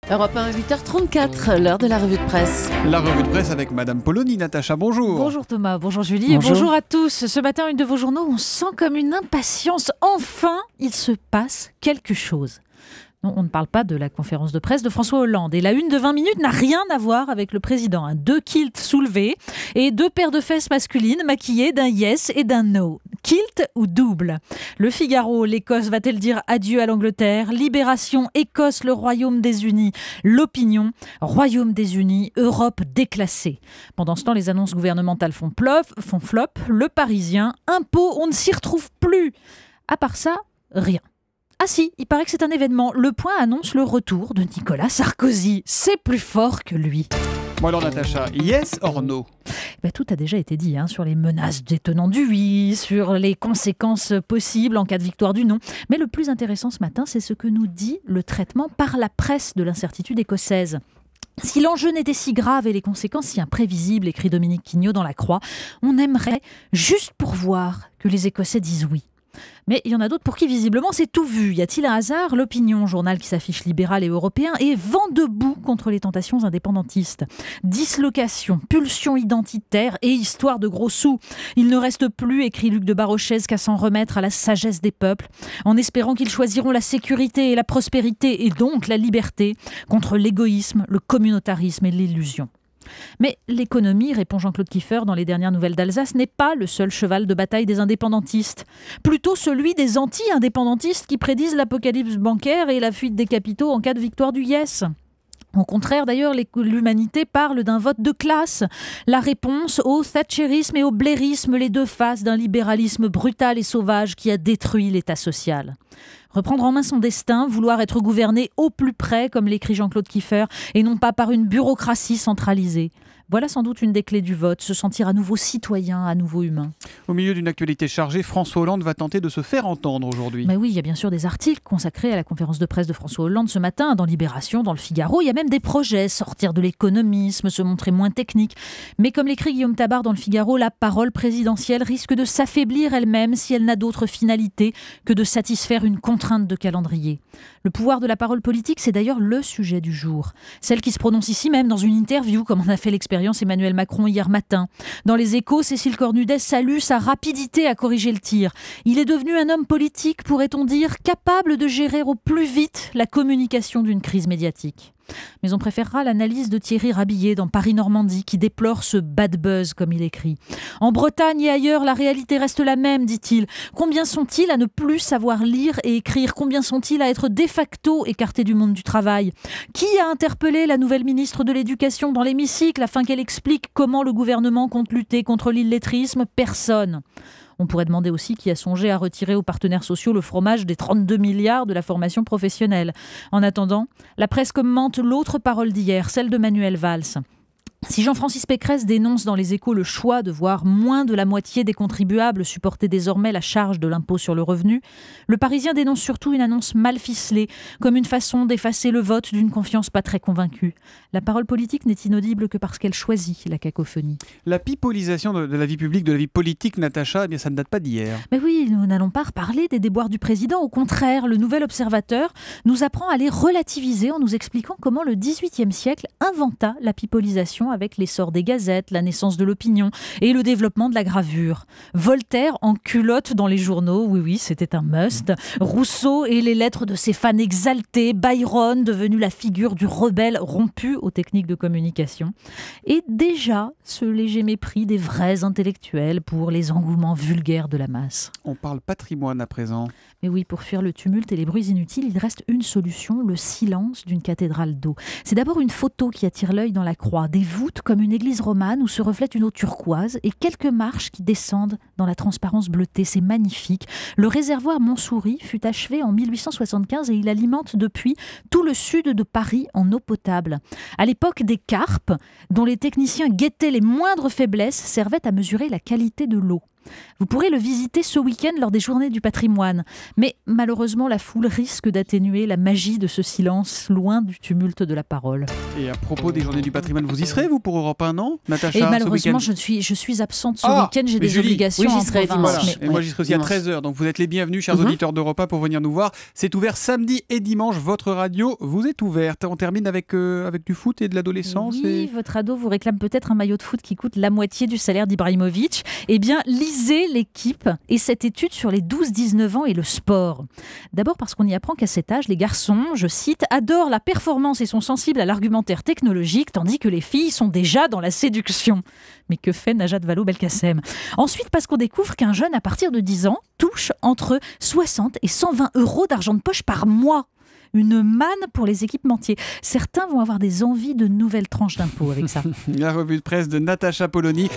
Europe 1, 8h34, l'heure de la revue de presse. La revue de presse avec Madame Polony. Natacha, bonjour. Bonjour Thomas, bonjour Julie, et bonjour à tous. Ce matin, une de vos journaux, on sent comme une impatience. Enfin, il se passe quelque chose. Non, on ne parle pas de la conférence de presse de François Hollande. Et la une de 20 minutes n'a rien à voir avec le président. 2 kilts soulevés et 2 paires de fesses masculines maquillées d'un yes et d'un no. Kilt ou double? Le Figaro, l'Écosse va-t-elle dire adieu à l'Angleterre? Libération, Écosse, le Royaume des Unis. L'Opinion, Royaume des Unis, Europe déclassée. Pendant ce temps, les annonces gouvernementales font flop. Le Parisien, impôts, on ne s'y retrouve plus. À part ça, rien. Ah si, il paraît que c'est un événement. Le Point annonce le retour de Nicolas Sarkozy. C'est plus fort que lui. Bon alors Natacha, yes or no? Tout a déjà été dit sur les menaces des tenants du oui, sur les conséquences possibles en cas de victoire du non. Mais le plus intéressant ce matin, c'est ce que nous dit le traitement par la presse de l'incertitude écossaise. Si l'enjeu n'était si grave et les conséquences si imprévisibles, écrit Dominique Quignot dans La Croix, on aimerait juste pourvoir que les Écossais disent oui. Mais il y en a d'autres pour qui, visiblement, c'est tout vu. Y a-t-il un hasard? L'Opinion, journal qui s'affiche libéral et européen, est vent debout contre les tentations indépendantistes. Dislocation, pulsion identitaire et histoire de gros sous. Il ne reste plus, écrit Luc de Barochez, qu'à s'en remettre à la sagesse des peuples, en espérant qu'ils choisiront la sécurité et la prospérité, et donc la liberté, contre l'égoïsme, le communautarisme et l'illusion. Mais l'économie, répond Jean-Claude Kieffer dans les dernières nouvelles d'Alsace, n'est pas le seul cheval de bataille des indépendantistes. Plutôt celui des anti-indépendantistes qui prédisent l'apocalypse bancaire et la fuite des capitaux en cas de victoire du yes. Au contraire, d'ailleurs, l'humanité parle d'un vote de classe. La réponse au thatchérisme et au blairisme, les deux faces d'un libéralisme brutal et sauvage qui a détruit l'État social. Reprendre en main son destin, vouloir être gouverné au plus près, comme l'écrit Jean-Claude Kieffer, et non pas par une bureaucratie centralisée. Voilà sans doute une des clés du vote, se sentir à nouveau citoyen, à nouveau humain. Au milieu d'une actualité chargée, François Hollande va tenter de se faire entendre aujourd'hui. Mais oui, il y a bien sûr des articles consacrés à la conférence de presse de François Hollande ce matin, dans Libération, dans le Figaro. Il y a même des projets, sortir de l'économisme, se montrer moins technique. Mais comme l'écrit Guillaume Tabar dans le Figaro, la parole présidentielle risque de s'affaiblir elle-même si elle n'a d'autre finalité que de satisfaire une contrainte de calendrier. Le pouvoir de la parole politique, c'est d'ailleurs le sujet du jour. Celle qui se prononce ici même dans une interview, comme on a fait l'expérience Emmanuel Macron hier matin. Dans Les Échos, Cécile Cornudet salue sa rapidité à corriger le tir. Il est devenu un homme politique, pourrait-on dire, capable de gérer au plus vite la communication d'une crise médiatique. Mais on préférera l'analyse de Thierry Rabillet dans Paris-Normandie qui déplore ce bad buzz, comme il écrit. En Bretagne et ailleurs, la réalité reste la même, dit-il. Combien sont-ils à ne plus savoir lire et écrire? Combien sont-ils à être de facto écartés du monde du travail? Qui a interpellé la nouvelle ministre de l'Éducation dans l'hémicycle afin qu'elle explique comment le gouvernement compte lutter contre l'illettrisme? Personne. On pourrait demander aussi qui a songé à retirer aux partenaires sociaux le fromage des 32 milliards de la formation professionnelle. En attendant, la presse commente l'autre parole d'hier, celle de Manuel Valls. Si Jean-Francis Pécresse dénonce dans Les Échos le choix de voir moins de la moitié des contribuables supporter désormais la charge de l'impôt sur le revenu, le Parisien dénonce surtout une annonce mal ficelée, comme une façon d'effacer le vote d'une confiance pas très convaincue. La parole politique n'est inaudible que parce qu'elle choisit la cacophonie. La pipolisation de la vie publique, de la vie politique, Natacha, ça ne date pas d'hier. Mais oui, nous n'allons pas reparler des déboires du président. Au contraire, le Nouvel Observateur nous apprend à les relativiser en nous expliquant comment le XVIIIe siècle inventa la pipolisation avec l'essor des gazettes, la naissance de l'opinion et le développement de la gravure. Voltaire en culotte dans les journaux, oui, c'était un must. Rousseau et les lettres de ses fans exaltés. Byron, devenu la figure du rebelle rompu aux techniques de communication. Et déjà, ce léger mépris des vrais intellectuels pour les engouements vulgaires de la masse. On parle patrimoine à présent. Mais oui, pour fuir le tumulte et les bruits inutiles, il reste une solution, le silence d'une cathédrale d'eau. C'est d'abord une photo qui attire l'œil dans La Croix, des voûtes comme une église romane où se reflète une eau turquoise et quelques marches qui descendent dans la transparence bleutée. C'est magnifique. Le réservoir Montsouris fut achevé en 1875 et il alimente depuis tout le sud de Paris en eau potable. À l'époque, des carpes, dont les techniciens guettaient les moindres faiblesses, servaient à mesurer la qualité de l'eau. Vous pourrez le visiter ce week-end lors des Journées du patrimoine. Mais malheureusement, la foule risque d'atténuer la magie de ce silence, loin du tumulte de la parole. Et à propos des Journées du patrimoine, vous y serez, vous, pour Europe 1, non, Natacha, Et malheureusement, ce je suis absente ce week-end, j'ai des Julie, obligations oui, j'y en serai province. dimanche. Et moi, j'y serai aussi à 13h. Donc, vous êtes les bienvenus, chers auditeurs d'Europe 1, pour venir nous voir. C'est ouvert samedi et dimanche. Votre radio vous est ouverte. On termine avec du foot et de l'adolescence. Oui, votre ado vous réclame peut-être un maillot de foot qui coûte la moitié du salaire d'Ibrahimovic. Eh bien, lisez L'Équipe et cette étude sur les 12-19 ans et le sport. D'abord parce qu'on y apprend qu'à cet âge, les garçons, je cite, adorent la performance et sont sensibles à l'argumentaire technologique, tandis que les filles sont déjà dans la séduction. Mais que fait Najat Vallaud-Belkacem ? Ensuite, parce qu'on découvre qu'un jeune à partir de 10 ans touche entre 60 et 120 euros d'argent de poche par mois. Une manne pour les équipementiers. Certains vont avoir des envies de nouvelles tranches d'impôts avec ça. La revue de presse de Natacha Polony.